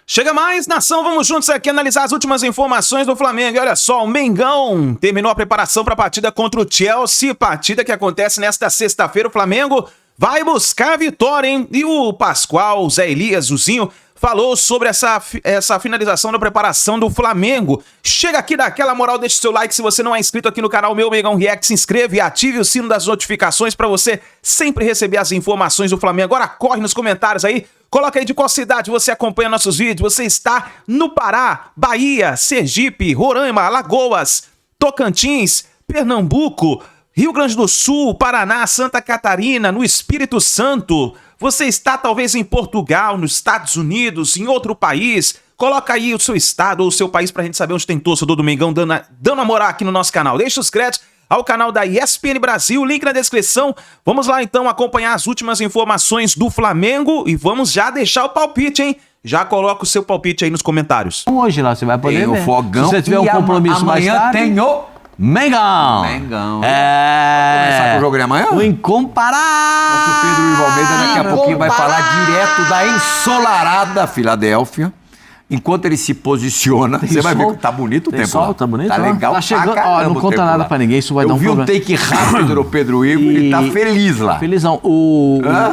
Chega mais, nação, vamos juntos aqui analisar as últimas informações do Flamengo. E olha só, o Mengão terminou a preparação para a partida contra o Chelsea, partida que acontece nesta sexta-feira. O Flamengo vai buscar a vitória, hein? E o Pascoal, o Zé Elias, o Zinho, falou sobre essa finalização da preparação do Flamengo. Chega aqui, dá aquela moral, deixa o seu like. Se você não é inscrito aqui no canal Meu Mengão React, se inscreva e ative o sino das notificações para você sempre receber as informações do Flamengo. Agora corre nos comentários aí. Coloca aí de qual cidade você acompanha nossos vídeos. Você está no Pará, Bahia, Sergipe, Roraima, Alagoas, Tocantins, Pernambuco, Rio Grande do Sul, Paraná, Santa Catarina, no Espírito Santo. Você está talvez em Portugal, nos Estados Unidos, em outro país. Coloca aí o seu estado ou o seu país pra gente saber onde tem torcedor do Mengão dando a moral aqui no nosso canal. Deixa os créditos ao canal da ESPN Brasil, link na descrição. Vamos lá então acompanhar as últimas informações do Flamengo e vamos já deixar o palpite, hein? Já coloca o seu palpite aí nos comentários. Hoje lá você vai poder tem ver. O fogão. Se você tiver um compromisso mais tarde, tem o Mengão. Mengão. Vamos começar com o jogo de amanhã? O incomparável. Nosso Pedro Ivo Almeida daqui a pouquinho vai falar direto da ensolarada Filadélfia. Enquanto ele se posiciona, você vai ver que tá bonito o tempo sol, lá. tá bonito, tá legal tá chegando, pra caramba, não conta nada pra ninguém, isso vai dar um problema. Eu vi um take rápido do Pedro Ivo, ele tá feliz lá. Felizão.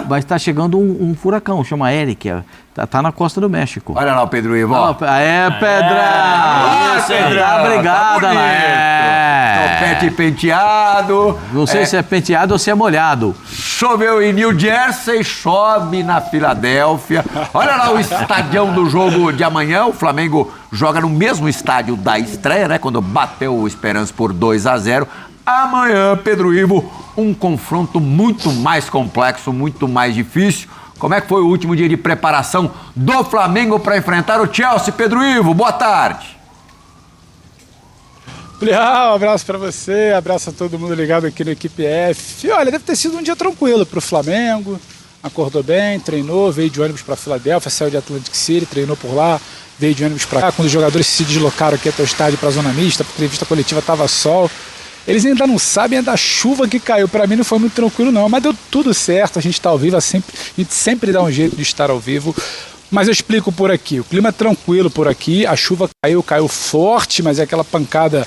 Vai estar chegando um furacão, chama Eric, tá na costa do México. Olha lá o Pedro Ivo, ó. Aê, Pedrão! Pedrão, Obrigado, tá né? Topete penteado. Não sei se é penteado ou se é molhado. Choveu em New Jersey, chove na Filadélfia. Olha lá o estadião do jogo de amanhã. O Flamengo joga no mesmo estádio da estreia, né? Quando bateu o Esperance por 2-0. Amanhã, Pedro Ivo, um confronto muito mais complexo, muito mais difícil. Como é que foi o último dia de preparação do Flamengo para enfrentar o Chelsea? Pedro Ivo, boa tarde. Um abraço para você, abraço a todo mundo ligado aqui na Equipe F. Olha, deve ter sido um dia tranquilo para o Flamengo. Acordou bem, treinou, veio de ônibus para Filadélfia, saiu de Atlantic City, treinou por lá, veio de ônibus para cá. Quando os jogadores se deslocaram aqui até o estádio para a zona mista, para a entrevista coletiva estava sol. Eles ainda não sabem da chuva que caiu. Para mim não foi muito tranquilo não, mas deu tudo certo. A gente está ao vivo, a gente sempre dá um jeito de estar ao vivo. Mas eu explico por aqui. O clima é tranquilo por aqui, a chuva caiu forte, mas é aquela pancada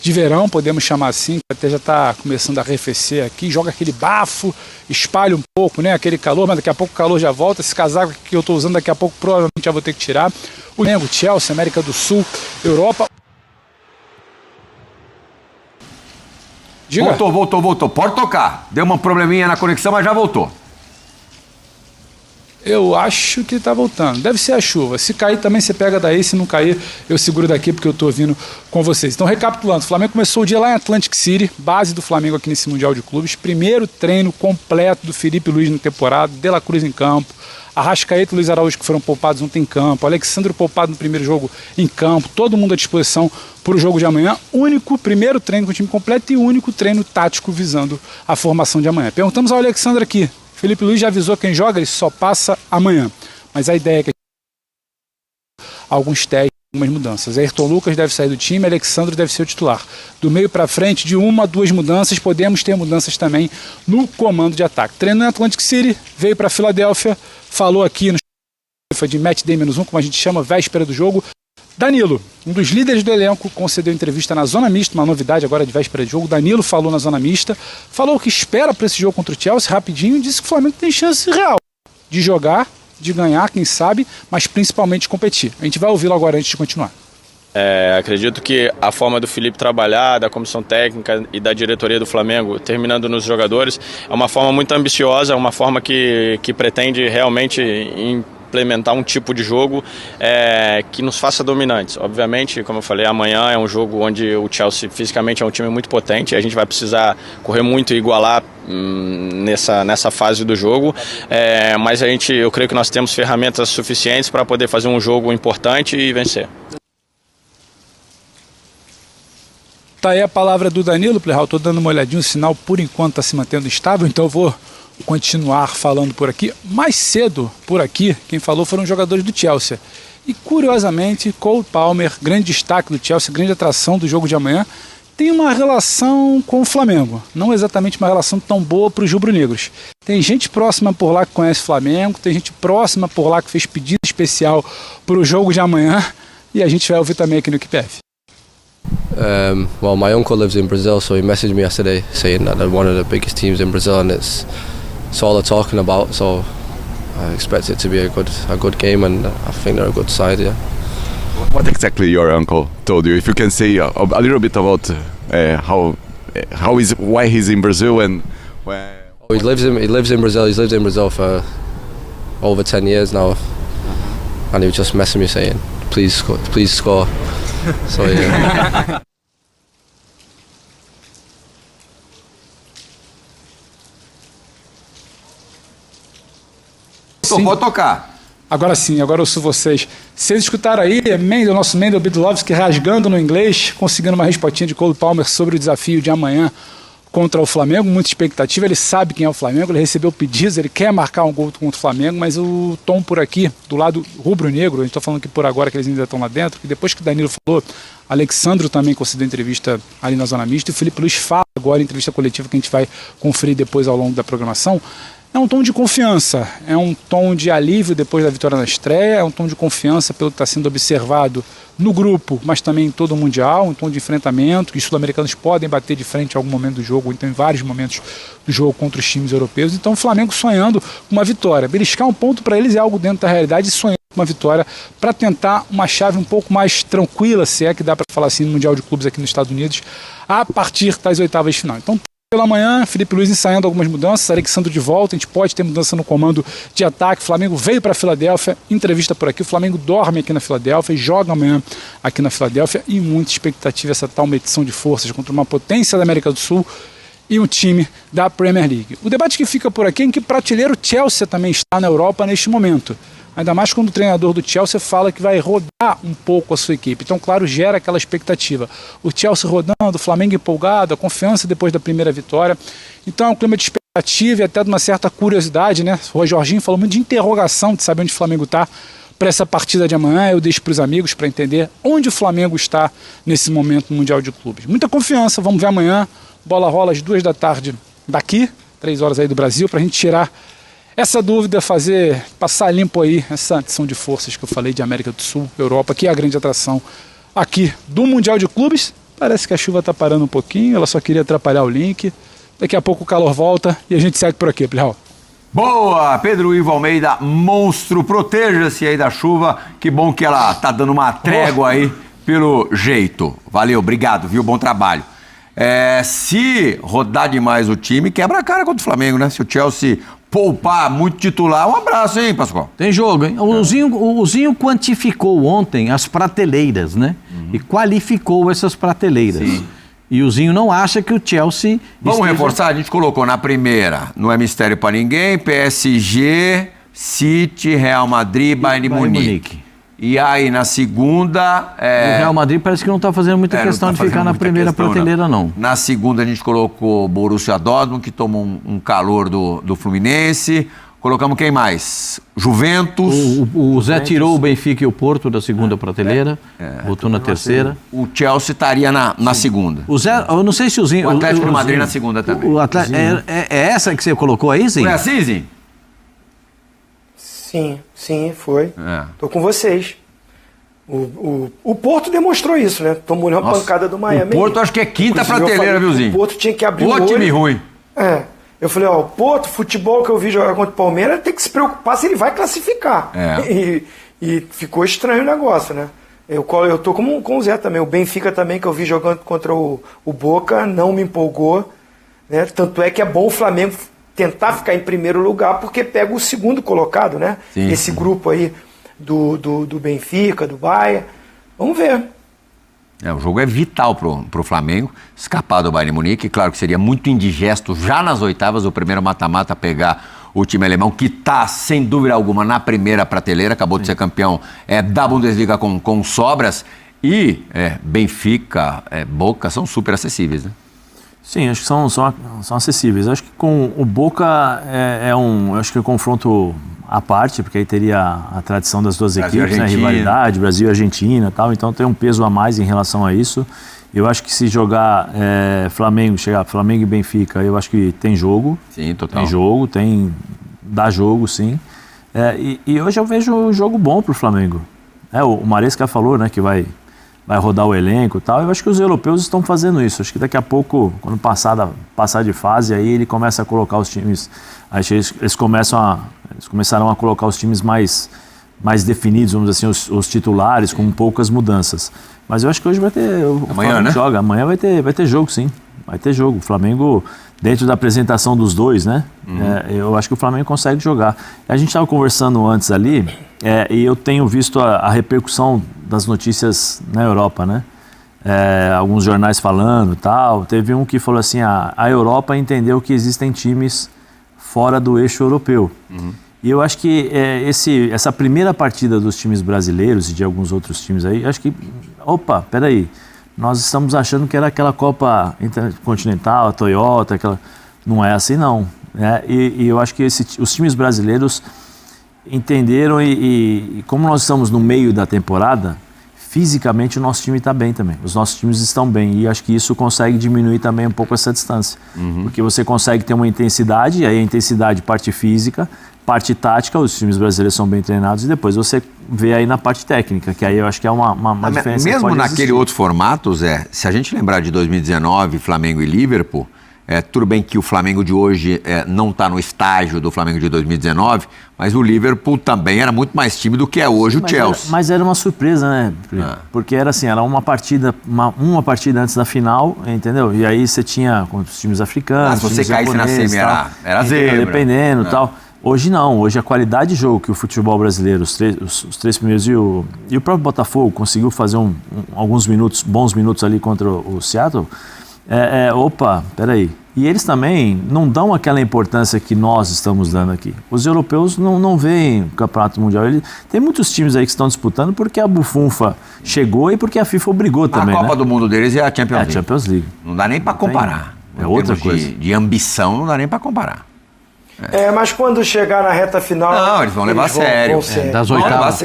de verão, podemos chamar assim, até já está começando a arrefecer aqui, joga aquele bafo, espalha um pouco, né, aquele calor, mas daqui a pouco o calor já volta. Esse casaco que eu estou usando daqui a pouco provavelmente já vou ter que tirar. O Flamengo, Chelsea, América do Sul, Europa. Diga. Voltou. Pode tocar. Deu uma probleminha na conexão, mas já voltou. Eu acho que tá voltando. Deve ser a chuva. Se cair também você pega daí, se não cair eu seguro daqui porque eu tô vindo com vocês. Então recapitulando, o Flamengo começou o dia lá em Atlantic City, base do Flamengo aqui nesse Mundial de Clubes. Primeiro treino completo do Felipe Luiz na temporada, De La Cruz em campo, Arrascaeta e Luiz Araújo que foram poupados ontem em campo, Alexandre poupado no primeiro jogo em campo, todo mundo à disposição para o jogo de amanhã. Único primeiro treino com o time completo e único treino tático visando a formação de amanhã. Perguntamos ao Alexandre aqui, Felipe Luiz já avisou quem joga, ele só passa amanhã. Mas a ideia é que alguns testes, algumas mudanças. Ayrton Lucas deve sair do time, Alexandre deve ser o titular. Do meio para frente, de 1 a 2 mudanças, podemos ter mudanças também no comando de ataque. Treino em Atlantic City, veio para Filadélfia, falou aqui no de Match Day -1, como a gente chama, véspera do jogo. Danilo, um dos líderes do elenco, concedeu entrevista na Zona Mista, uma novidade agora de véspera de jogo. Danilo falou na Zona Mista, falou o que espera para esse jogo contra o Chelsea rapidinho e disse que o Flamengo tem chance real de jogar, de ganhar, quem sabe, mas principalmente de competir. A gente vai ouvi-lo agora antes de continuar. Acredito que a forma do Felipe trabalhar, da comissão técnica e da diretoria do Flamengo, terminando nos jogadores, é uma forma muito ambiciosa, é uma forma que pretende realmente implementar um tipo de jogo que nos faça dominantes. Obviamente, como eu falei, amanhã é um jogo onde o Chelsea fisicamente é um time muito potente, a gente vai precisar correr muito e igualar nessa fase do jogo, mas eu creio que nós temos ferramentas suficientes para poder fazer um jogo importante e vencer. Tá aí a palavra do Danilo, Plihal. Estou dando uma olhadinha, o sinal por enquanto está se mantendo estável, então eu vou continuar falando por aqui. Mais cedo, por aqui, quem falou foram os jogadores do Chelsea. E curiosamente, Cole Palmer, grande destaque do Chelsea, grande atração do jogo de amanhã, tem uma relação com o Flamengo. Não exatamente uma relação tão boa para os rubro-negros. Tem gente próxima por lá que conhece o Flamengo, tem gente próxima por lá que fez pedidos especial para o jogo de amanhã e a gente vai ouvir também aqui no QPF. Well, my uncle lives in Brazil, so he messaged me yesterday saying that they're one of the biggest teams in Brazil, and it's all they're talking about. So I expect it to be a good game, and I think they're a good side. Yeah. What exactly your uncle told you? If you can say a little bit about why he's in Brazil and where. He lives in Brazil. He's lived in Brazil for over 10 years now, and he was just messaging me saying, "Please score." So yeah. Pode tocar. Agora sim, agora eu ouço vocês. Vocês escutaram aí o nosso Mendel Bidlovski rasgando no inglês, conseguindo uma respostinha de Cole Palmer sobre o desafio de amanhã contra o Flamengo. Muita expectativa, ele sabe quem é o Flamengo, ele recebeu pedidos, ele quer marcar um gol contra o Flamengo, mas o tom por aqui, do lado rubro-negro, a gente está falando que por agora que eles ainda estão lá dentro, que depois que o Danilo falou, Alexandro também concedeu entrevista ali na Zona Mista, e o Felipe Luiz fala agora em entrevista coletiva que a gente vai conferir depois ao longo da programação. É um tom de confiança, é um tom de alívio depois da vitória na estreia, é um tom de confiança pelo que está sendo observado no grupo, mas também em todo o Mundial, um tom de enfrentamento, que os sul-americanos podem bater de frente em algum momento do jogo, ou então em vários momentos do jogo contra os times europeus. Então o Flamengo sonhando com uma vitória. Beliscar um ponto para eles é algo dentro da realidade, e sonhando com uma vitória para tentar uma chave um pouco mais tranquila, se é que dá para falar assim, no Mundial de Clubes aqui nos Estados Unidos, a partir das oitavas de final. Então, pela manhã, Felipe Luiz ensaiando algumas mudanças, Alexandre de volta, a gente pode ter mudança no comando de ataque. O Flamengo veio para a Filadélfia, entrevista por aqui, o Flamengo dorme aqui na Filadélfia e joga amanhã aqui na Filadélfia, e muita expectativa essa tal medição de forças contra uma potência da América do Sul e um time da Premier League. O debate que fica por aqui é em que prateleira o Chelsea também está na Europa neste momento. Ainda mais quando o treinador do Chelsea fala que vai rodar um pouco a sua equipe. Então, claro, gera aquela expectativa. O Chelsea rodando, o Flamengo empolgado, a confiança depois da primeira vitória. Então, é um clima de expectativa e até de uma certa curiosidade, né? O Jorginho falou muito de interrogação, de saber onde o Flamengo está para essa partida de amanhã. Eu deixo para os amigos para entender onde o Flamengo está nesse momento no Mundial de Clubes. Muita confiança, vamos ver amanhã. Bola rola às 2 da tarde daqui, 3 horas aí do Brasil, para a gente tirar essa dúvida, passar limpo aí essa adição de forças que eu falei de América do Sul, Europa, que é a grande atração aqui do Mundial de Clubes. Parece que a chuva está parando um pouquinho, ela só queria atrapalhar o link. Daqui a pouco o calor volta e a gente segue por aqui, Plihal. Boa! Pedro Ivo Almeida, monstro, proteja-se aí da chuva. Que bom que ela tá dando uma trégua aí, pelo jeito. Valeu, obrigado, viu? Bom trabalho. Se rodar demais o time, quebra a cara contra o Flamengo, né? Se o Chelsea poupar muito titular, um abraço, hein, Pascoal? Tem jogo, hein? O Zinho quantificou ontem as prateleiras, né? E qualificou essas prateleiras. Sim. E o Zinho não acha que o Chelsea... Vamos reforçar? A gente colocou na primeira, não é mistério pra ninguém, PSG, City, Real Madrid, Bayern Munique. E aí, na segunda... O Real Madrid parece que não está fazendo muita questão de ficar na primeira prateleira, não. Na segunda, a gente colocou Borussia Dortmund, que tomou um calor do Fluminense. Colocamos quem mais? Juventus. O Zé tirou o Benfica e o Porto da segunda prateleira, botou na terceira. O Chelsea estaria na segunda. O Zé, eu não sei se o Zinho... O Atlético de Madrid na segunda também. É essa que você colocou aí, Zinho? Foi assim, Zinho? Sim, foi. Tô com vocês. O Porto demonstrou isso, né? Tomou uma pancada do Miami. O Porto acho que é quinta prateleira, viu, Zinho? O Porto tinha que abrir o olho. Time ruim. Eu falei, o Porto, futebol que eu vi jogar contra o Palmeiras, tem que se preocupar se ele vai classificar. E ficou estranho o negócio, né? Eu tô com o Zé também. O Benfica também, que eu vi jogando contra o Boca, não me empolgou. Né? Tanto é que é bom o Flamengo tentar ficar em primeiro lugar, porque pega o segundo colocado, né? Sim, esse grupo aí do Benfica, do Bahia. Vamos ver. O jogo é vital pro Flamengo, escapar do Bayern Munique. Claro que seria muito indigesto já nas oitavas, o primeiro mata-mata, pegar o time alemão, que está, sem dúvida alguma, na primeira prateleira, acabou de ser campeão da Bundesliga com sobras. E Benfica, Boca são super acessíveis, né? Sim, acho que são acessíveis. Acho que com o Boca acho que é um confronto à parte, porque aí teria a tradição das duas equipes, né? Rivalidade, Brasil e Argentina e tal, então tem um peso a mais em relação a isso. Eu acho que se jogar Flamengo e Benfica, eu acho que tem jogo. Sim, total. Tem jogo, dá jogo, sim. E hoje eu vejo um jogo bom pro Flamengo. O Maresca falou, né, que vai rodar o elenco e tal. Eu acho que os europeus estão fazendo isso. Acho que daqui a pouco, quando passar de fase, aí ele começa a colocar os times. Aí eles começaram a colocar os times mais definidos, vamos dizer assim, os titulares, com poucas mudanças. Mas eu acho que hoje vai ter. Amanhã, né? Joga. Amanhã vai ter jogo, sim. Vai ter jogo. O Flamengo, dentro da apresentação dos dois, né? Eu acho que o Flamengo consegue jogar. A gente estava conversando antes ali, e eu tenho visto a repercussão das notícias na Europa, né? Alguns jornais falando e tal. Teve um que falou assim, a Europa entendeu que existem times fora do eixo europeu. E eu acho que essa primeira partida dos times brasileiros e de alguns outros times aí, acho que, peraí, nós estamos achando que era aquela Copa Intercontinental, a Toyota, não é assim não. E eu acho que os times brasileiros entenderam e como nós estamos no meio da temporada, fisicamente o nosso time está bem também. Os nossos times estão bem e acho que isso consegue diminuir também um pouco essa distância. Porque você consegue ter uma intensidade, e aí a intensidade parte física, parte tática, os times brasileiros são bem treinados e depois você vê aí na parte técnica, que aí eu acho que é uma diferença. Mesmo que pode naquele existir. outro formato, Zé, se a gente lembrar de 2019, Flamengo e Liverpool, tudo bem que o Flamengo de hoje não está no estágio do Flamengo de 2019, mas o Liverpool também era muito mais time do que é hoje o Chelsea. Mas era uma surpresa, né? Porque era assim, era uma partida antes da final, entendeu? E aí você tinha contra os times africanos, se você caísse na semi era zebra. Dependendo e tal. Hoje não, hoje a qualidade de jogo que o futebol brasileiro, os três primeiros e o próprio Botafogo conseguiu fazer alguns bons minutos ali contra o Seattle, peraí. E eles também não dão aquela importância que nós estamos dando aqui. Os europeus não veem o Campeonato Mundial. Tem muitos times aí que estão disputando porque a bufunfa chegou e porque a FIFA obrigou também. A Copa do Mundo deles é a Champions League. É a Champions League. Não dá nem para comparar. É outra coisa. De ambição, não dá nem para comparar. Mas quando chegar na reta final... Não, eles vão levar a sério. Das oitavas.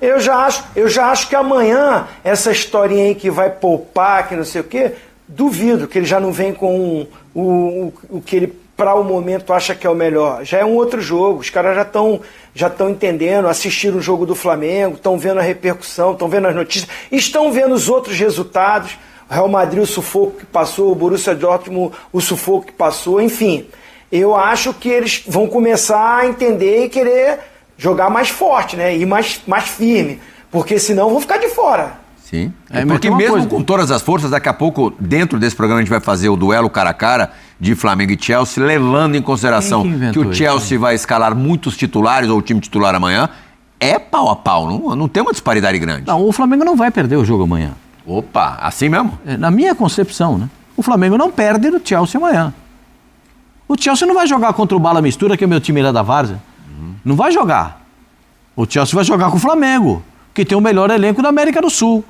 Eu já acho que amanhã, essa historinha aí que vai poupar, que não sei o quê, duvido que ele já não vem com o que ele, para o momento, acha que é o melhor. Já é um outro jogo. Os caras já estão entendendo, assistiram o jogo do Flamengo, estão vendo a repercussão, estão vendo as notícias, estão vendo os outros resultados. O Real Madrid, o sufoco que passou, o Borussia Dortmund, o sufoco que passou, enfim... Eu acho que eles vão começar a entender e querer jogar mais forte, né? E mais firme. Porque senão vão ficar de fora. Sim. Porque mesmo com todas as forças, daqui a pouco, dentro desse programa, a gente vai fazer o duelo cara a cara de Flamengo e Chelsea, levando em consideração que o Chelsea vai escalar muitos titulares, ou o time titular amanhã. É pau a pau, não tem uma disparidade grande. Não, o Flamengo não vai perder o jogo amanhã. Opa, assim mesmo? Na minha concepção, né? O Flamengo não perde no Chelsea amanhã. O Chelsea não vai jogar contra o Bala Mistura, que é o meu time lá da Várzea. Não vai jogar. O Chelsea vai jogar com o Flamengo, que tem o melhor elenco da América do Sul.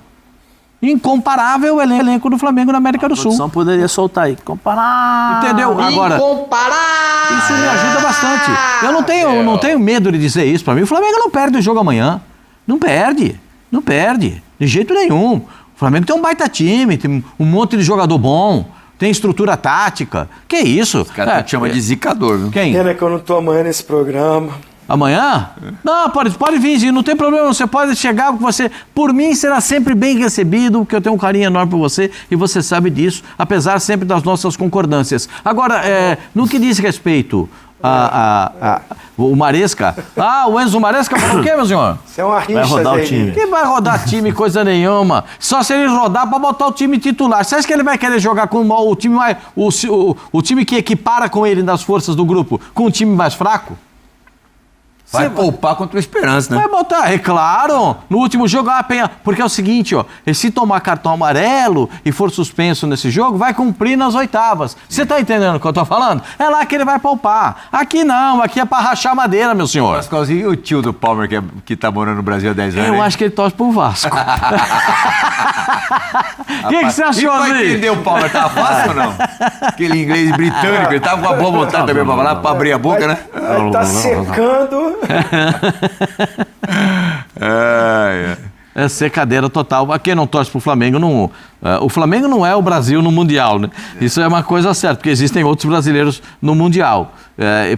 Incomparável elenco do Flamengo na América do Sul. A produção poderia soltar aí. Comparar. Entendeu? Agora, isso me ajuda bastante. Eu não tenho medo de dizer isso. Para mim, o Flamengo não perde o jogo amanhã. Não perde. De jeito nenhum. O Flamengo tem um baita time, tem um monte de jogador bom. Tem estrutura tática. Que isso? Os caras te chamam de zicador, viu? Quem? Pena que eu não tô amanhã nesse programa. Amanhã? Não, pode vir, Zinho, não tem problema. Você pode chegar com você. Por mim, será sempre bem recebido, porque eu tenho um carinho enorme por você e você sabe disso, apesar sempre das nossas concordâncias. Agora, no que diz respeito o Maresca. O Enzo Maresca falou o quê, meu senhor? Você é uma rixa, vai rodar o time. Que vai rodar time, coisa nenhuma. Só se ele rodar pra botar o time titular. Você acha que ele vai querer jogar com o time mais. O time que equipara com ele nas forças do grupo, com um time mais fraco? Vai poupar contra o Esperança, né? Vai botar, é claro. No último jogo, porque é o seguinte, se tomar cartão amarelo e for suspenso nesse jogo, vai cumprir nas oitavas. Você tá entendendo o que eu tô falando? É lá que ele vai poupar. Aqui não, aqui é pra rachar madeira, meu senhor. Pascoalzinho, e o tio do Palmer, que tá morando no Brasil há 10 anos? Eu acho que ele torce pro Vasco. O que você achou, Zé? Pra entender o Palmer, tá fácil ou não? Aquele inglês britânico, ele tava com a boa vontade também pra falar, pra abrir a boca, né? Vai tá secando. secadeira total. Quem não torce pro Flamengo, não, o Flamengo não é o Brasil no Mundial, né? Isso é uma coisa certa, porque existem outros brasileiros no Mundial.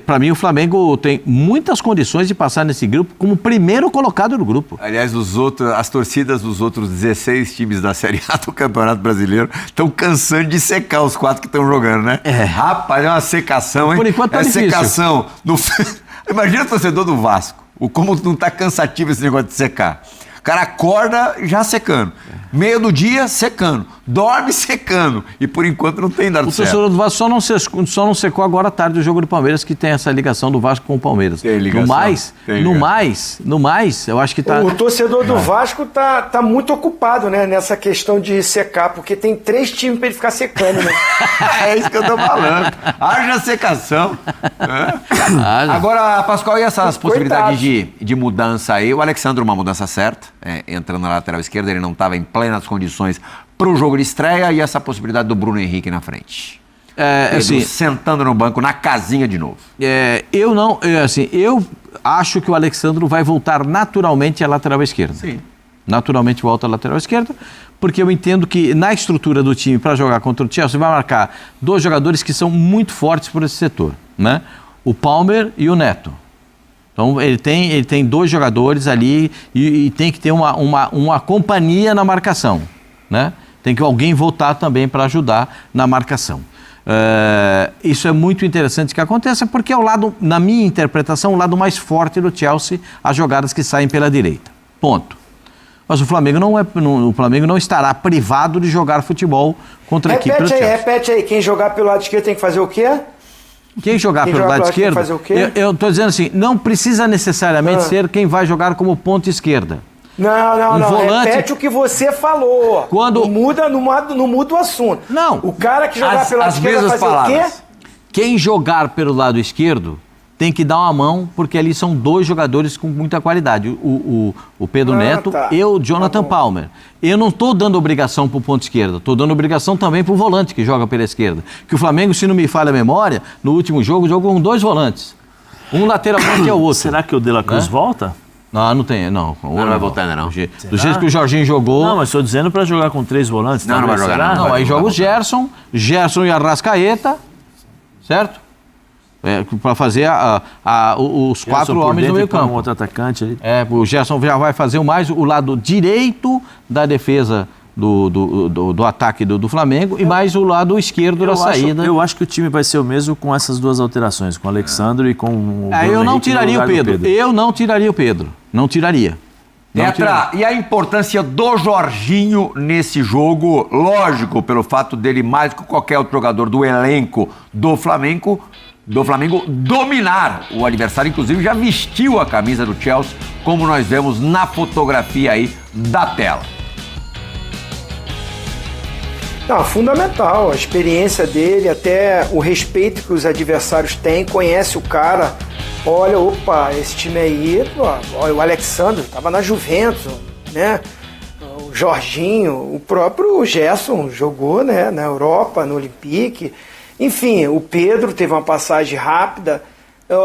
Para mim, o Flamengo tem muitas condições de passar nesse grupo como primeiro colocado no grupo. Aliás, as torcidas dos outros 16 times da Série A do Campeonato Brasileiro estão cansando de secar os 4 que estão jogando, né? Rapaz, é uma secação, hein? Por enquanto tá difícil. Secação. Imagina o torcedor do Vasco, como não tá cansativo esse negócio de secar. O cara acorda já secando. Meio do dia, secando. Dorme secando. E por enquanto não tem dado certo. O torcedor do Vasco só não secou agora à tarde o jogo do Palmeiras, que tem essa ligação do Vasco com o Palmeiras. Tem ligação. No mais, eu acho que tá... O torcedor do Vasco tá muito ocupado, né, nessa questão de secar, porque tem 3 times pra ele ficar secando, né? É isso que eu tô falando. Haja secação. Agora, Pascoal, e essas possibilidades de mudança aí? O Alexandre, uma mudança certa, entrando na lateral esquerda, ele não estava em plenas condições para o jogo de estreia, e essa possibilidade do Bruno Henrique na frente. Assim, sentando no banco, na casinha de novo. Eu acho que o Alexandre vai voltar naturalmente à lateral esquerda. Sim. Naturalmente volta à lateral esquerda, porque eu entendo que na estrutura do time para jogar contra o Chelsea vai marcar 2 jogadores que são muito fortes por esse setor, né? O Palmer e o Neto. Então ele tem 2 jogadores ali e tem que ter uma companhia na marcação, né? Tem que alguém voltar também para ajudar na marcação. Isso é muito interessante que aconteça, porque é o lado, na minha interpretação, o lado mais forte do Chelsea, as jogadas que saem pela direita. Ponto. Mas o Flamengo não estará privado de jogar futebol contra a equipe do Chelsea. Repete aí, quem jogar pelo lado esquerdo tem que fazer o quê? Quem jogar pelo lado esquerdo, fazer o quê? Eu estou dizendo assim, não precisa necessariamente ser quem vai jogar como ponta esquerda. Não. Volante... Repete o que você falou. Quando... Não muda o assunto. Não. O cara que jogar pelo lado esquerdo vai fazer o quê? Quem jogar pelo lado esquerdo tem que dar uma mão, porque ali são 2 jogadores com muita qualidade. O Pedro Neto e o Jonathan Palmer. Eu não estou dando obrigação para o ponto esquerdo, estou dando obrigação também para o volante que joga pela esquerda. Que o Flamengo, se não me falha a memória, no último jogo jogou com 2 volantes. Um lateralmente e o outro. Será que o De La Cruz volta? Não tem, não. Não vai voltar ainda, não. Do jeito que o Jorginho jogou... Não, mas estou dizendo para jogar com 3 volantes. Não vai jogar, não. Aí joga o Gerson e Arrascaeta, certo? Para fazer os 4 homens no meio campo. Um outro atacante ali. O Gerson já vai fazer mais o lado direito da defesa do ataque do Flamengo e mais o lado esquerdo da saída. Eu acho que o time vai ser o mesmo com essas 2 alterações, com o Alexandre e com o Bruno eu não Henrique tiraria o Pedro. Eu não tiraria o Pedro. Não tiraria. Tetra, e a importância do Jorginho nesse jogo? Lógico, pelo fato dele, mais que qualquer outro jogador do elenco do Flamengo dominar o adversário, inclusive já vestiu a camisa do Chelsea, como nós vemos na fotografia aí da tela. Não, fundamental, a experiência dele, até o respeito que os adversários têm, conhece o cara, olha, opa, esse time aí, olha, o Alexandre estava na Juventus, né? O Jorginho, o próprio Gerson jogou, né, na Europa, no Olympique. Enfim, o Pedro teve uma passagem rápida.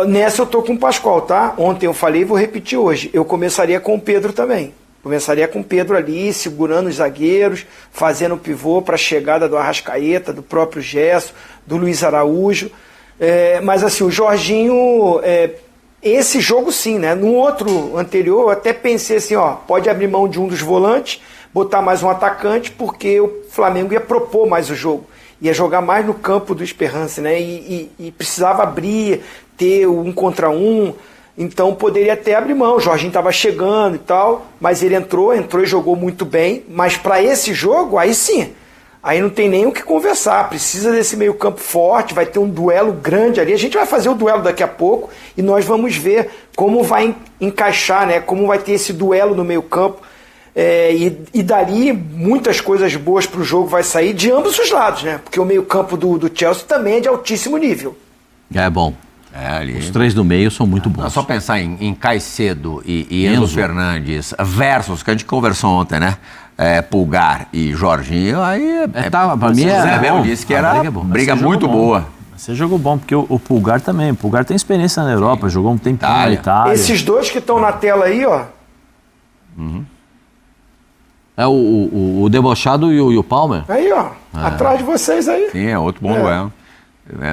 Nessa eu tô com o Pascoal, tá? Ontem eu falei e vou repetir hoje. Eu começaria com o Pedro também. Começaria com o Pedro ali, segurando os zagueiros, fazendo o pivô para a chegada do Arrascaeta, do próprio Gerson, do Luiz Araújo. Mas assim, o Jorginho, esse jogo sim, né? No outro anterior eu até pensei assim, pode abrir mão de um dos volantes, botar mais um atacante, porque o Flamengo ia propor mais o jogo. Ia jogar mais no campo do Esperance, né? E precisava abrir, ter 1 contra 1, então poderia até abrir mão. O Jorginho estava chegando e tal, mas ele entrou e jogou muito bem. Mas para esse jogo, aí sim, aí não tem nem o que conversar. Precisa desse meio campo forte, vai ter um duelo grande ali. A gente vai fazer o duelo daqui a pouco e nós vamos ver como vai encaixar, né? Como vai ter esse duelo no meio campo. E dali muitas coisas boas para o jogo vai sair de ambos os lados, né? Porque o meio-campo do Chelsea também é de altíssimo nível. É bom. Ali. Os 3 do meio são muito bons. É só pensar em Caicedo e Enzo Fernandes versus, que a gente conversou ontem, né? Pulgar e Jorginho, aí... Pra mim Zé Bel disse que era briga muito boa. Você jogou bom, porque o Pulgar também. O Pulgar tem experiência na Europa, jogou um tempinho na Itália. Esses 2 que estão na tela aí, ó. É o Debochado e o Palmer. Aí, ó. Atrás de vocês aí. Sim, é outro bom duelo.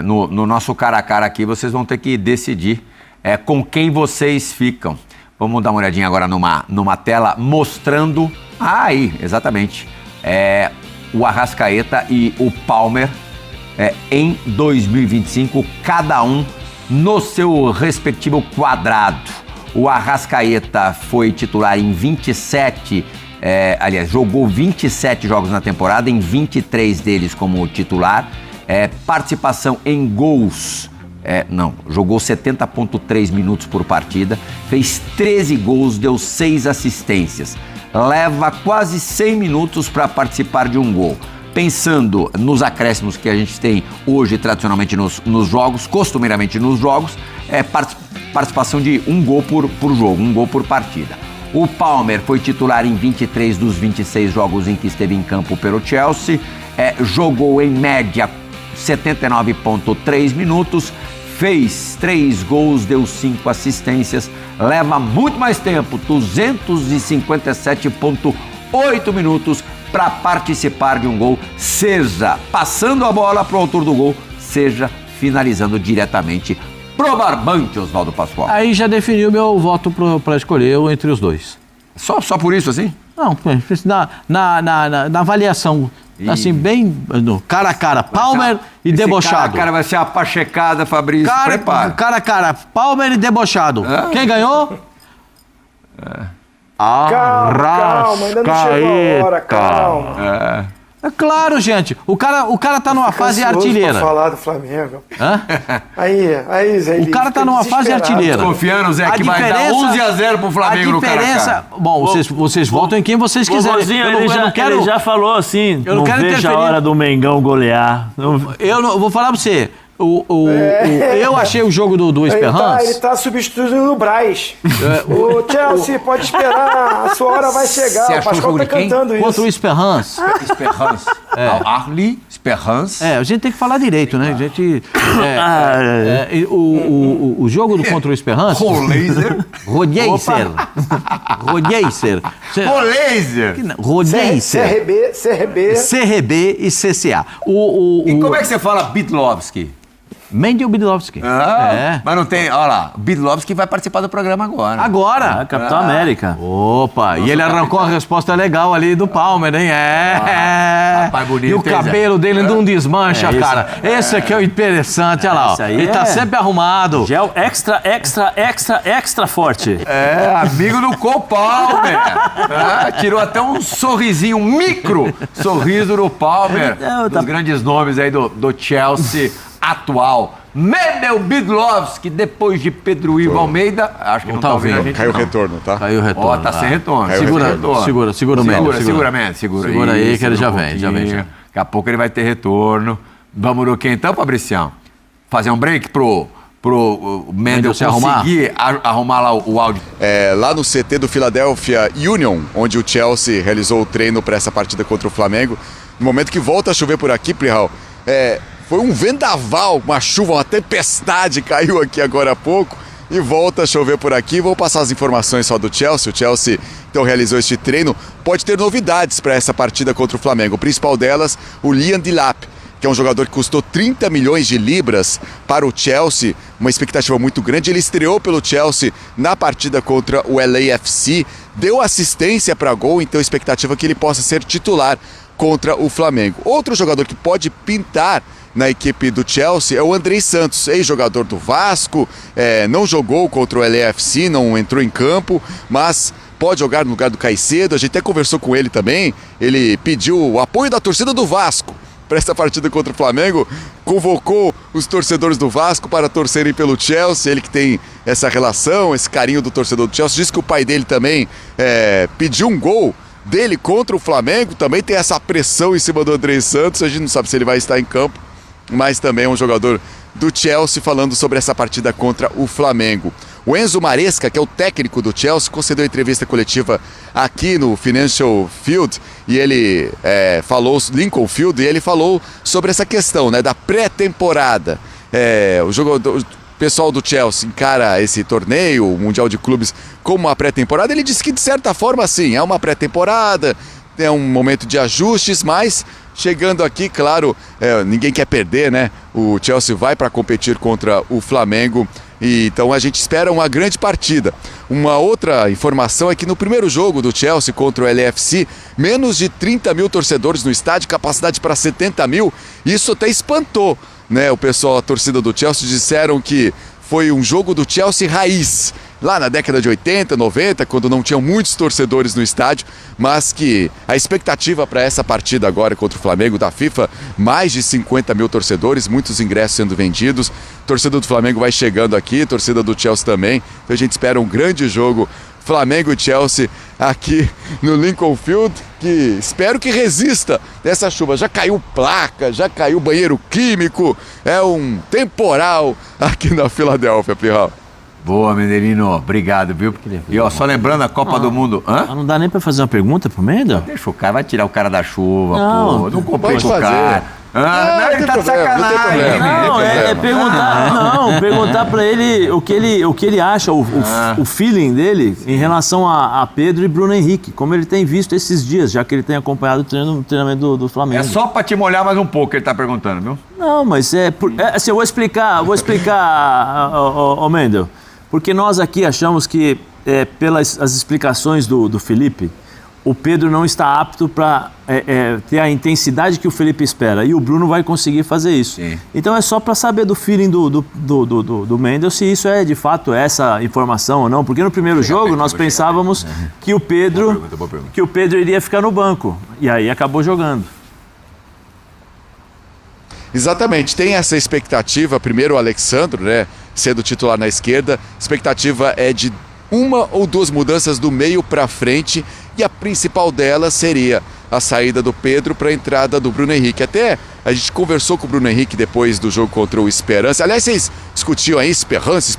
No nosso cara a cara aqui, vocês vão ter que decidir com quem vocês ficam. Vamos dar uma olhadinha agora numa tela mostrando... aí, exatamente. O Arrascaeta e o Palmer em 2025, cada um no seu respectivo quadrado. O Arrascaeta foi titular em 27... jogou 27 jogos na temporada, em 23 deles como titular. Participação em gols, jogou 70,3 minutos por partida, fez 13 gols, deu 6 assistências. Leva quase 100 minutos para participar de um gol. Pensando nos acréscimos que a gente tem hoje, tradicionalmente nos jogos, costumeiramente nos jogos, participação de um gol por jogo, um gol por partida. O Palmer foi titular em 23 dos 26 jogos em que esteve em campo pelo Chelsea, jogou em média 79,3 minutos, fez 3 gols, deu 5 assistências, leva muito mais tempo, 257,8 minutos para participar de um gol, seja passando a bola para o autor do gol, seja finalizando diretamente pro barbante, Oswaldo Pascoal. Aí já definiu meu voto para escolher entre os dois. Só por isso, assim? Não, na avaliação, assim, bem no cara a cara, Palmer e Debochado. Cara a cara vai ser a pachecada, Fabrício, prepara. Cara a cara, Palmer e Debochado. Quem ganhou? Calma, ainda não chegou a hora, calma. É claro, gente. O cara tá numa fase artilheira. Pra falar do Flamengo. Aí, Zé. O cara tá numa fase artilheira. Confiando, Zé, que vai dar 11-0 pro Flamengo no cara. Bom, vocês votam em quem vocês quiserem. Ele já falou assim, eu não quero vejo a hora do Mengão golear. Eu vou falar pra você. Eu achei o jogo do Esperance. Ele tá substituindo o Braz. O Chelsea pode esperar, a sua hora vai chegar. Você o Pascoal tá cantando isso. Contra o Esperance. Arli, Esperance. A gente tem que falar direito, né? A gente. O jogo contra o Esperance. Rodeiser. CRB e CCA. E como é que você fala Bidlovski? Mendel Bidlovski. Mas não tem, olha lá, o Bidlovski vai participar do programa agora. Capitão América. Opa, e ele arrancou a resposta legal ali do Palmer, hein? Rapaz bonito, e o cabelo dele não desmancha, cara. Esse aqui é o interessante, olha lá. Ele tá sempre arrumado. Gel extra forte. Amigo do Cole Palmer. Tirou até um sorrisinho, um micro sorriso do Palmer. Dos grandes nomes aí do Chelsea atual. Mendel Bidlovski, depois de Pedro Ivo Almeida, acho que não tá ouvindo a gente. Caiu o retorno, tá? Caiu o retorno. Tá sem retorno. Segura o Mendel. Segura aí que ele já vem. Daqui a pouco ele vai ter retorno. Vamos no que então, Fabricião? Fazer um break pro Mendel se conseguir arrumar lá o áudio. Lá no CT do Philadelphia Union, onde o Chelsea realizou o treino para essa partida contra o Flamengo, no momento que volta a chover por aqui, Plihal, foi um vendaval, uma chuva, uma tempestade caiu aqui agora há pouco e volta a chover por aqui. Vou passar as informações só do Chelsea. O Chelsea então realizou este treino. Pode ter novidades para essa partida contra o Flamengo. O principal delas, o Liam Delap, que é um jogador que custou 30 milhões de libras para o Chelsea, uma expectativa muito grande. Ele estreou pelo Chelsea na partida contra o LAFC, deu assistência para gol, então a expectativa é que ele possa ser titular contra o Flamengo. Outro jogador que pode pintar na equipe do Chelsea é o Andrei Santos, ex-jogador do Vasco, não jogou contra o LAFC, não entrou em campo, mas pode jogar no lugar do Caicedo. A gente até conversou com ele também, ele pediu o apoio da torcida do Vasco para essa partida contra o Flamengo, convocou os torcedores do Vasco para torcerem pelo Chelsea, ele que tem essa relação, esse carinho do torcedor do Chelsea. Disse que o pai dele também pediu um gol dele contra o Flamengo, também tem essa pressão em cima do Andrei Santos. A gente não sabe se ele vai estar em campo, mas também é um jogador do Chelsea falando sobre essa partida contra o Flamengo. O Enzo Maresca, que é o técnico do Chelsea, concedeu entrevista coletiva aqui no Financial Field e ele Lincoln Field, e ele falou sobre essa questão, né, da pré-temporada. O pessoal do Chelsea encara esse torneio, o Mundial de Clubes, como uma pré-temporada. Ele disse que, de certa forma, sim, é uma pré-temporada, é um momento de ajustes, mas chegando aqui, claro, ninguém quer perder, né? O Chelsea vai para competir contra o Flamengo, e então a gente espera uma grande partida. Uma outra informação é que no primeiro jogo do Chelsea contra o LAFC, menos de 30 mil torcedores no estádio, capacidade para 70 mil, isso até espantou, né? O pessoal, a torcida do Chelsea, disseram que foi um jogo do Chelsea raiz, lá na década de 80, 90, quando não tinham muitos torcedores no estádio, mas que a expectativa para essa partida agora contra o Flamengo da FIFA, mais de 50 mil torcedores, muitos ingressos sendo vendidos, torcida do Flamengo vai chegando aqui, torcida do Chelsea também, então a gente espera um grande jogo, Flamengo e Chelsea aqui no Lincoln Field, que espero que resista essa chuva. Já caiu placa, já caiu banheiro químico, é um temporal aqui na Filadélfia, Plihal. Boa, Mendelino, obrigado, viu? E ó, só lembrando a Copa do Mundo. Não dá nem pra fazer uma pergunta pro Mendel? Deixa o cara, vai tirar o cara da chuva, não, pô. Não complica o cara. Não, ele tá de sacanagem. Não, perguntar pra ele o que ele acha, o feeling dele em relação a Pedro e Bruno Henrique, como ele tem visto esses dias, já que ele tem acompanhado o treinamento do Flamengo. É só pra te molhar mais um pouco que ele tá perguntando, viu? Não, mas assim, eu vou explicar, Mendel, porque nós aqui achamos que, pelas as explicações do Felipe, o Pedro não está apto para ter a intensidade que o Felipe espera. E o Bruno vai conseguir fazer isso. Sim. Então é só para saber do feeling do Mendel se isso é de fato essa informação ou não. Porque no primeiro jogo nós pensávamos que o Pedro iria ficar no banco. E aí acabou jogando. Exatamente, tem essa expectativa, primeiro o Alexandro, né, sendo titular na esquerda, a expectativa é de uma ou duas mudanças do meio para frente, e a principal delas seria a saída do Pedro para a entrada do Bruno Henrique. Até a gente conversou com o Bruno Henrique depois do jogo contra o Esperance. Aliás, vocês discutiam aí Esperance.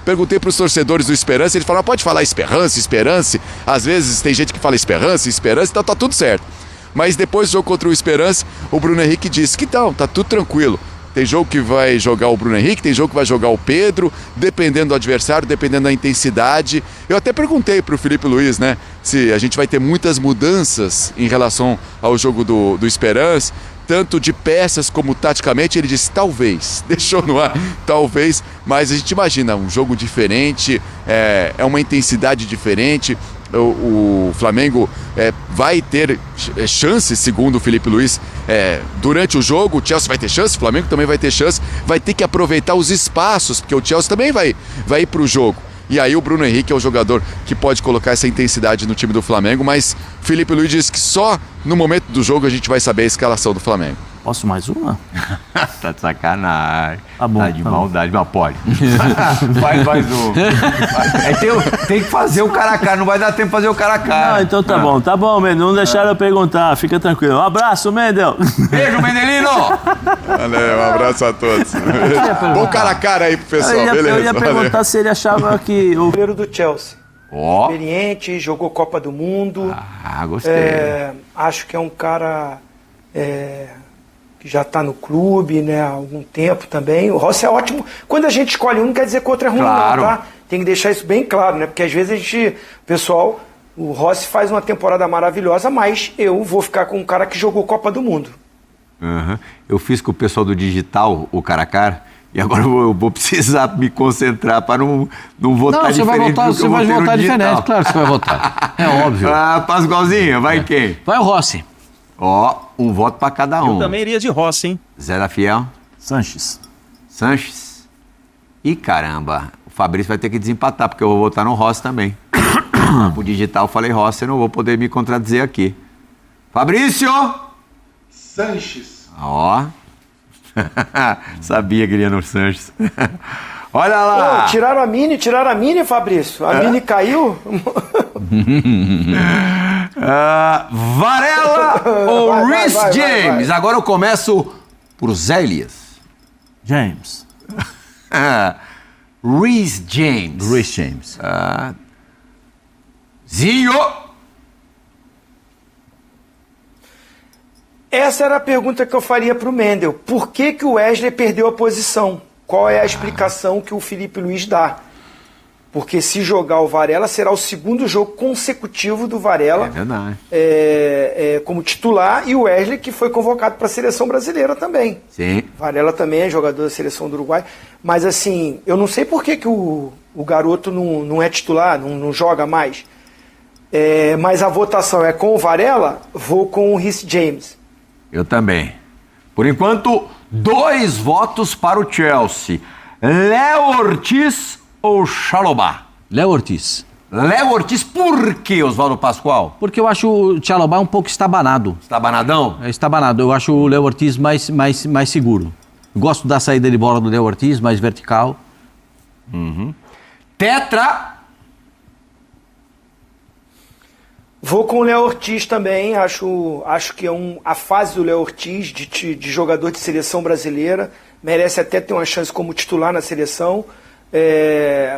Perguntei para os torcedores do Esperance, eles falaram, pode falar Esperance. Às vezes tem gente que fala Esperance, então tá tudo certo. Mas depois do jogo contra o Esperance, o Bruno Henrique disse que tá tudo tranquilo. Tem jogo que vai jogar o Bruno Henrique, tem jogo que vai jogar o Pedro, dependendo do adversário, dependendo da intensidade. Eu até perguntei para o Felipe Luiz, né, se a gente vai ter muitas mudanças em relação ao jogo do Esperance, tanto de peças como taticamente. Ele disse, talvez, deixou no ar, talvez, mas a gente imagina um jogo diferente, é uma intensidade diferente. O Flamengo vai ter chances, segundo o Felipe Luiz, durante o jogo. O Chelsea vai ter chance, o Flamengo também vai ter chance, vai ter que aproveitar os espaços, porque o Chelsea também vai ir para o jogo. E aí o Bruno Henrique é o jogador que pode colocar essa intensidade no time do Flamengo, mas o Felipe Luiz diz que só no momento do jogo a gente vai saber a escalação do Flamengo. Posso mais uma? Tá de sacanagem. Tá bom. Tá de maldade, mas pode. Faz mais um. Tem que fazer o cara a cara, não vai dar tempo de fazer o cara a cara. Não, então tá bom, Mendel. Não deixaram eu perguntar, fica tranquilo. Um abraço, Mendel. Beijo, Mendelino. Valeu, um abraço a todos. Bom cara a cara aí pro pessoal, beleza. Eu ia perguntar se ele achava que o goleiro do Chelsea. Experiente, jogou Copa do Mundo. Gostei. Acho que é um cara que já está no clube, né, há algum tempo também. O Rossi é ótimo. Quando a gente escolhe um, não quer dizer que o outro é ruim, claro. não, tá? Tem que deixar isso bem claro, né? Porque às vezes o Rossi faz uma temporada maravilhosa, mas eu vou ficar com um cara que jogou Copa do Mundo. Eu fiz com o pessoal do digital, o cara a cara, e agora eu vou precisar me concentrar para não votar diferente. Você vai votar diferente, claro que você vai votar. É óbvio. Pascoalzinho, vai quem? Vai o Rossi. Um voto para cada um. Eu também iria de Rossi, hein? Zé da Fiel. Sanches. Ih, caramba, o Fabrício vai ter que desempatar, porque eu vou votar no Rossi também. O digital eu falei Rossi, eu não vou poder me contradizer aqui. Fabrício! Sanches. Sabia que iria no Sanches. Olha lá! Tiraram a Mini, Fabrício. A Mini caiu. Varela ou Reece James? Vai. Agora eu começo por Zé Elias. James. Reece James. Zinho. Essa era a pergunta que eu faria para o Mendel. Por que o Wesley perdeu a posição? Qual é a explicação que o Felipe Luiz dá? Porque se jogar o Varela, será o segundo jogo consecutivo do Varela. É verdade. Como titular, e o Wesley, que foi convocado para a seleção brasileira também. Sim. Varela também é jogador da seleção do Uruguai. Mas assim, eu não sei por que o garoto não é titular, não joga mais. Mas a votação é com o Varela, vou com o Reece James. Eu também. Por enquanto, 2 votos para o Chelsea. Léo Ortiz ou Chalobah? Léo Ortiz. Léo Ortiz, por quê, Oswaldo Pascoal? Porque eu acho o Chalobah um pouco estabanado. Estabanadão? É estabanado. Eu acho o Léo Ortiz mais seguro. Gosto da saída de bola do Léo Ortiz, mais vertical. Tetra. Vou com o Léo Ortiz também. Acho que a fase do Léo Ortiz de jogador de seleção brasileira merece até ter uma chance como titular na seleção.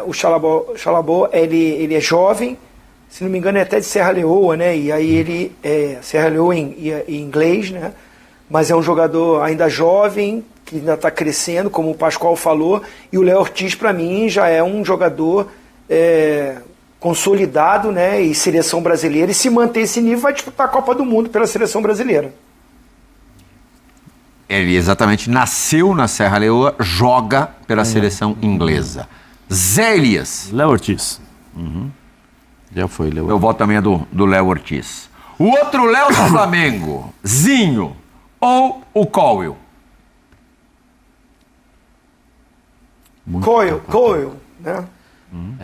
O Chalobah, ele é jovem, se não me engano é até de Serra Leoa, né? E aí ele Serra Leoa em inglês, né? Mas é um jogador ainda jovem, que ainda está crescendo, como o Pascoal falou. E o Léo Ortiz, para mim, já é um jogador consolidado, né? E seleção brasileira. E se manter esse nível, vai disputar a Copa do Mundo pela seleção brasileira. Ele exatamente nasceu na Serra Leoa, joga pela seleção inglesa. Zé Elias. Léo Ortiz. Já foi, Léo. Eu voto também é do Léo Ortiz. O outro Léo do Flamengo, Zinho ou o Colwill? Colwill, né?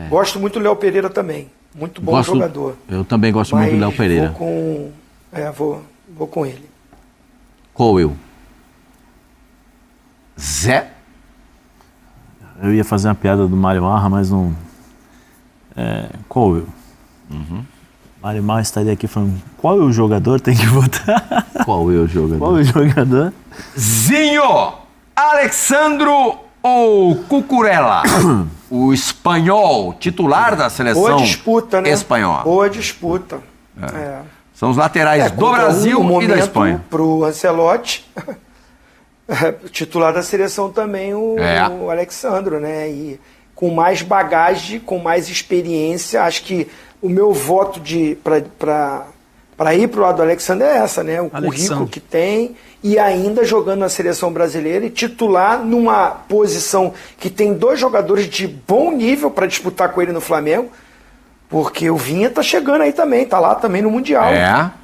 Gosto muito do Léo Pereira também. Muito bom jogador. Eu também gosto muito do Léo Pereira. Vou com ele. Colwill. Zé? Eu ia fazer uma piada do Mário Marra, mas não... Colwill. Mário Marra estaria aqui falando, qual é o jogador tem que votar? Qual é o jogador? Qual é o jogador? Zinho, Alexandro ou Cucurella? O espanhol, titular da seleção Boa disputa, né? espanhola. Boa disputa. São os laterais do Brasil e da Espanha. Para o Ancelotti, titular da seleção também, o Alexandro, né? E com mais bagagem, com mais experiência, acho que o meu voto para ir para o lado do Alexandre é essa, né? O currículo que tem e ainda jogando na seleção brasileira e titular numa posição que tem 2 jogadores de bom nível para disputar com ele no Flamengo, porque o Vinha tá chegando aí também, tá lá também no Mundial.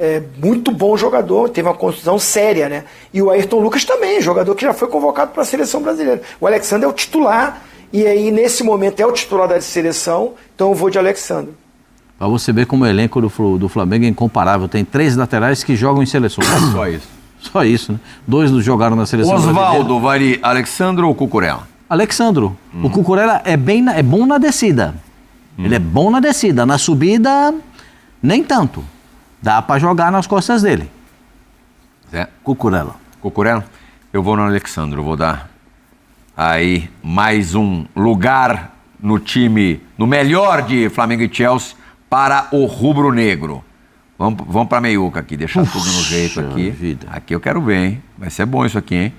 É muito bom jogador, teve uma contusão séria, né? E o Ayrton Lucas também, jogador que já foi convocado para a seleção brasileira. O Alexandre é o titular e aí nesse momento é o titular da seleção, então eu vou de Alexandre. Para você ver como o elenco do Flamengo é incomparável. Tem 3 laterais que jogam em seleções. Só isso. Só isso, né? 2 jogaram na seleção brasileira. Oswaldo, vai Alexandro ou Cucurella? Alexandro. O Cucurella é bom na descida. Ele é bom na descida. Na subida, nem tanto. Dá para jogar nas costas dele. Zé? Cucurella. Cucurella? Eu vou no Alexandro. Vou dar aí mais um lugar no time, no melhor de Flamengo e Chelsea, para o rubro-negro. Vamos para a meiuca aqui, deixar tudo no jeito aqui. Vida. Aqui eu quero ver, hein? Vai ser bom isso aqui, hein?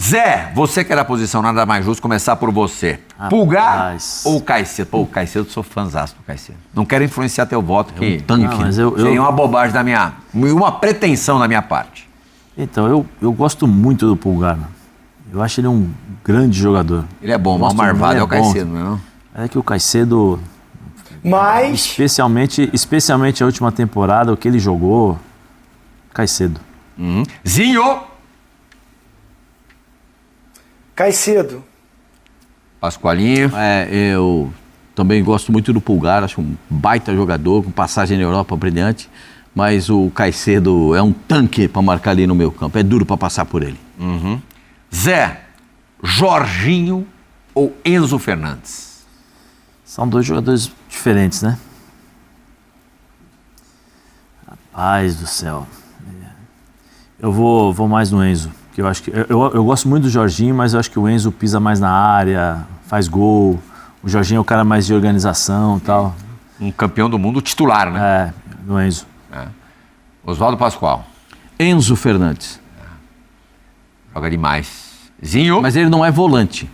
Zé, você que era a posição, nada mais justo começar por você. Pulgar ou Caicedo? Pô, o Caicedo, sou fãzaço do Caicedo. Não quero influenciar teu voto, que tanque. mas seria uma bobagem da minha... Uma pretensão da minha parte. Então, eu gosto muito do Pulgar. Eu acho ele um grande jogador. Ele é bom, mal marvado é o Caicedo, não é? É que o Caicedo... Mas... Especialmente a última temporada, o que ele jogou... Caicedo. Zinho! Caicedo. Pascoalinho. Eu também gosto muito do Pulgar, acho um baita jogador, com passagem na Europa brilhante, mas o Caicedo é um tanque para marcar ali no meio campo, é duro para passar por ele. Zé, Jorginho ou Enzo Fernandes? São 2 jogadores diferentes, né? Rapaz do céu. Eu vou mais no Enzo. Que eu acho que eu gosto muito do Jorginho, mas eu acho que o Enzo pisa mais na área, faz gol. O Jorginho é o cara mais de organização e tal. Um campeão do mundo titular, né? No Enzo. Oswaldo Pascoal. Enzo Fernandes. Joga demais. Zinho. Mas ele não é volante.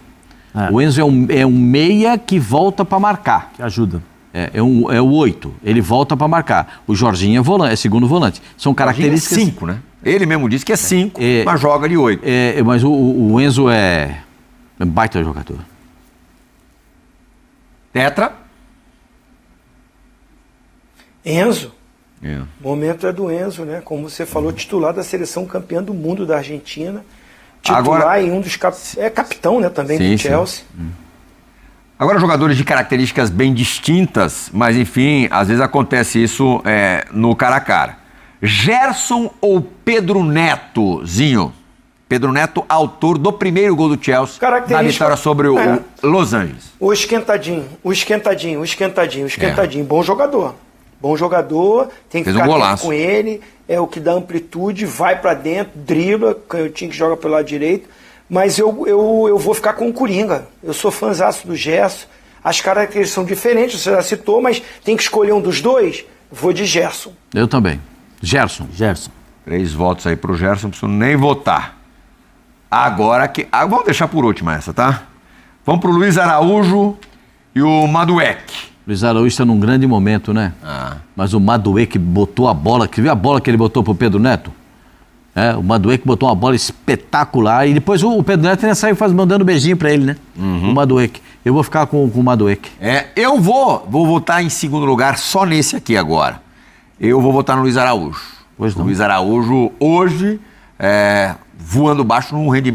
O Enzo é um meia que volta para marcar. Que ajuda. É o 8. Ele volta para marcar. O Jorginho é segundo volante. São características... É 5, né? Ele mesmo disse que é 5, mas joga de 8. Mas o Enzo é um baita jogador. Tetra? Enzo. O momento é do Enzo, né? Como você falou, titular da seleção campeã do mundo da Argentina. Titular Agora... em um dos... capitão, né? Também do Chelsea. Agora, jogadores de características bem distintas, mas enfim, às vezes acontece isso no cara a cara. Gerson ou Pedro Neto, Zinho? Pedro Neto, autor do primeiro gol do Chelsea na vitória sobre o Los Angeles. O esquentadinho. Bom jogador. Tem que ficar atento com ele, é o que dá amplitude, vai pra dentro, dribla, canhotinho que joga pelo lado direito. Mas eu vou ficar com o Coringa. Eu sou fãzaço do Gerson. As características são diferentes, você já citou, mas tem que escolher um dos dois. Vou de Gerson. Eu também. Gerson. 3 votos aí pro Gerson, não preciso nem votar. Agora vamos deixar por última essa, tá? Vamos pro Luiz Araújo e o Madueke. Luiz Araújo está num grande momento, né? Mas o Madueke botou a bola, que viu a bola que ele botou pro Pedro Neto? O Madueke botou uma bola espetacular e depois o Pedro Neto ainda saiu mandando beijinho pra ele, né? O Madueke. Eu vou ficar com o Madueke. Eu vou votar em segundo lugar só nesse aqui agora. Eu vou votar no Luiz Araújo. Luiz Araújo hoje voando baixo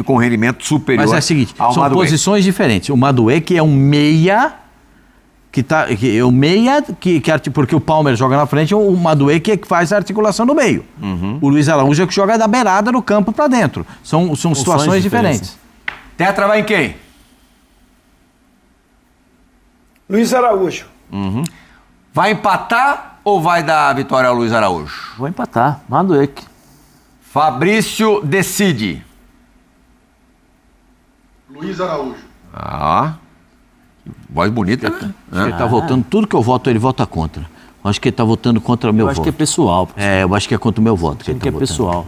com um rendimento superior. Mas é o seguinte, são Madueke. Posições diferentes. O Madueke é um meia porque o Palmer joga na frente, o Madueke é que faz a articulação no meio. O Luiz Araújo é que joga da beirada do campo para dentro. São situações diferentes. Tetra vai em quem? Luiz Araújo. Vai empatar ou vai dar a vitória ao Luiz Araújo? Vou empatar, Madueke. Fabrício decide. Luiz Araújo. Voz bonita. Acho que ele tá votando, tudo que eu voto, ele vota contra. Eu acho que ele tá votando contra o meu voto. Eu acho que é pessoal. Eu acho que é contra o meu voto. Que é pessoal.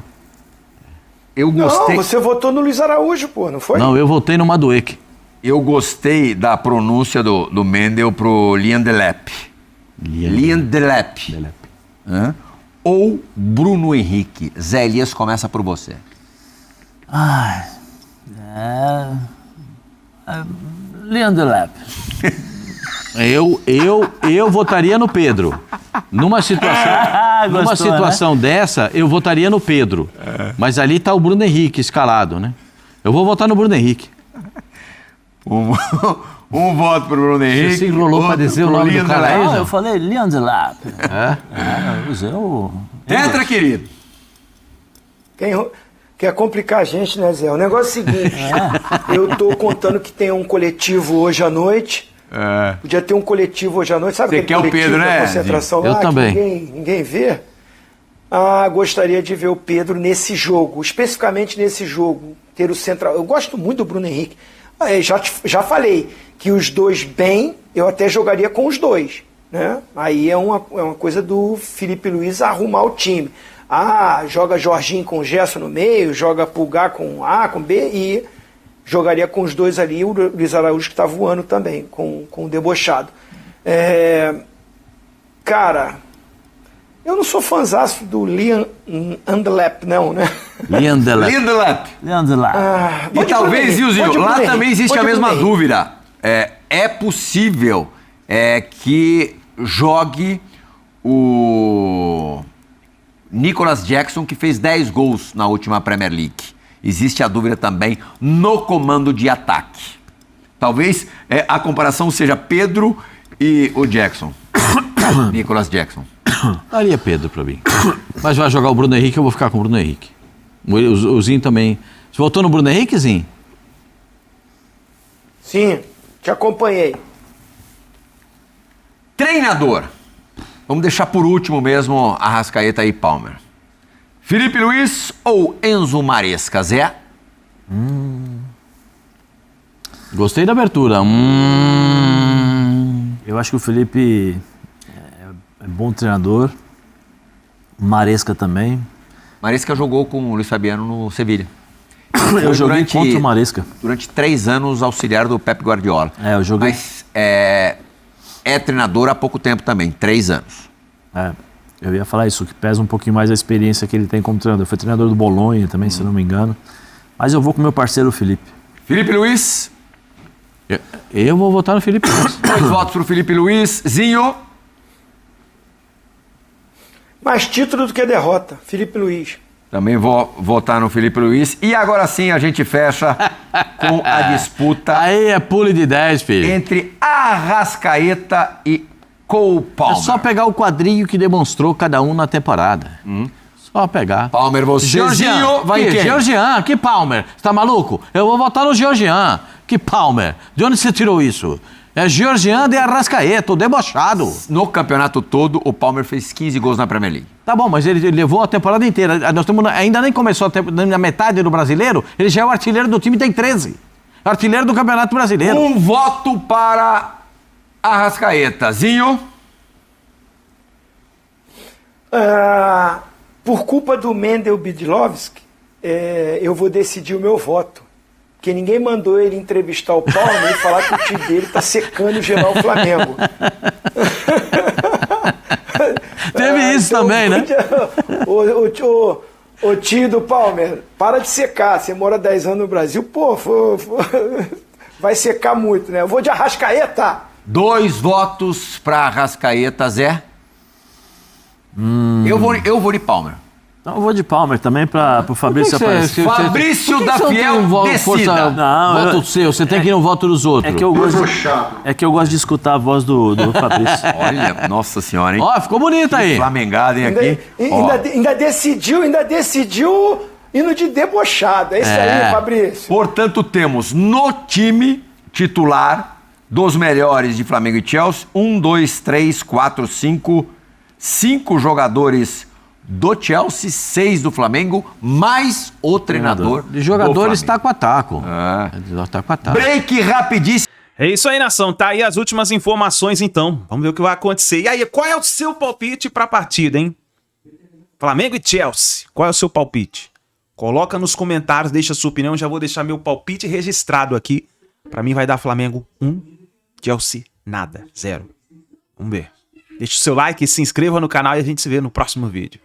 Eu gostei... Não, você votou no Luiz Araújo, pô, não foi? Não, eu votei no Madueke. Eu gostei da pronúncia do Mendel pro Lian Delep. Lian Delep. Ou Bruno Henrique. Zé Elias, começa por você. Lian Delep. Eu votaria no Pedro. Numa situação dessa, eu votaria no Pedro. Mas ali tá o Bruno Henrique escalado, né? Eu vou votar no Bruno Henrique. Um voto pro Bruno Henrique. Você se enrolou pra dizer o nome do cara aí? Eu falei Lian Delep. Eu usei o... Tetra, querido. Quer complicar a gente, né, Zé? O negócio é o seguinte, eu tô contando que tem um coletivo hoje à noite. Podia ter um coletivo hoje à noite, sabe? Você quer o Pedro, né? Concentração eu lá, também. Que ninguém vê. Gostaria de ver o Pedro nesse jogo, especificamente nesse jogo, ter o central. Eu gosto muito do Bruno Henrique. Já falei que os dois bem, eu até jogaria com os dois, né? Aí é uma coisa do Felipe Luiz arrumar o time. Joga Jorginho com o Gerson no meio, joga Pulgar com A, com B e jogaria com os dois ali, o Luiz Araújo que está voando também, com o debochado. Cara, eu não sou fãzaço do Lian Delep, não, né? Lian Delep. E talvez, Zilzinho, lá também existe a mesma dúvida. É possível que jogue o Nicolas Jackson, que fez 10 gols na última Premier League. Existe a dúvida também no comando de ataque. Talvez a comparação seja Pedro e o Jackson. Nicolas Jackson. Daria Pedro pra mim. Mas vai jogar o Bruno Henrique, eu vou ficar com o Bruno Henrique. O Zinho também. Você votou no Bruno Henrique, Zinho? Sim, te acompanhei. Treinador. Vamos deixar por último mesmo Arrascaeta e Palmer. Felipe Luiz ou Enzo Maresca, Zé? Gostei da abertura. Eu acho que o Felipe é bom treinador. Maresca também. Maresca jogou com o Luiz Fabiano no Sevilha. Eu joguei contra o Maresca. Durante 3 anos, auxiliar do Pep Guardiola. Eu joguei. Mas é treinador há pouco tempo também, 3 anos. Eu ia falar isso, que pesa um pouquinho mais a experiência que ele tem como treinador. Foi treinador do Bolonha também, se não me engano. Mas eu vou com o meu parceiro Felipe. Felipe Luiz. Eu vou votar no Felipe Luiz. 2 votos pro Felipe Luiz. Zinho. Mais título do que derrota. Felipe Luiz. Também vou votar no Felipe Luiz. E agora sim a gente fecha com a disputa. Aí é pule de 10, filho. Entre Arrascaeta e Cole Palmer. É só pegar o quadrinho que demonstrou cada um na temporada. Só pegar. Palmer, você. Georgian, vai quem? Georgian, que Palmer? Você tá maluco? Eu vou votar no Georgian. Que Palmer? De onde você tirou isso? É Georgian de Arrascaeta, o debochado. No campeonato todo, o Palmer fez 15 gols na Premier League. Tá bom, mas ele levou a temporada inteira. Nós temos, ainda nem começou na metade do brasileiro, ele já é o artilheiro do time, tem 13. Artilheiro do Campeonato Brasileiro. Um voto para Arrascaeta. Zinho? Por culpa do Mendel Bidlovski, eu vou decidir o meu voto. Porque ninguém mandou ele entrevistar o Palmer e falar que o time dele tá secando geral o Flamengo. Teve isso então, também, né? Ô tio do Palmer, para de secar. Você mora 10 anos no Brasil, pô, vai secar muito, né? Eu vou de Arrascaeta. 2 votos para Arrascaeta, Zé. Eu vou de Palmer. Então eu vou de Palmer também para o Fabrício aparecer. Fabrício da Fiel decida. Não, voto seu, você tem que ir no voto dos outros. É que eu gosto de escutar a voz do Fabrício. Olha, nossa senhora, hein? Ó, ficou bonito aí. Flamengada, hein, aqui. Ainda decidiu indo de debochado. É isso aí, Fabrício. Portanto, temos no time titular dos melhores de Flamengo e Chelsea, 1, 2, 3, 4, 5 jogadores do Chelsea, 6 do Flamengo, mais o treinador. De jogadores taco a taco. Taco a taco. Break rapidíssimo. É isso aí, nação. Tá aí as últimas informações, então. Vamos ver o que vai acontecer. E aí, qual é o seu palpite pra partida, hein? Flamengo e Chelsea. Qual é o seu palpite? Coloca nos comentários, deixa a sua opinião. Já vou deixar meu palpite registrado aqui. Pra mim vai dar Flamengo 1, Chelsea nada, 0. Vamos ver. Deixa o seu like, se inscreva no canal e a gente se vê no próximo vídeo.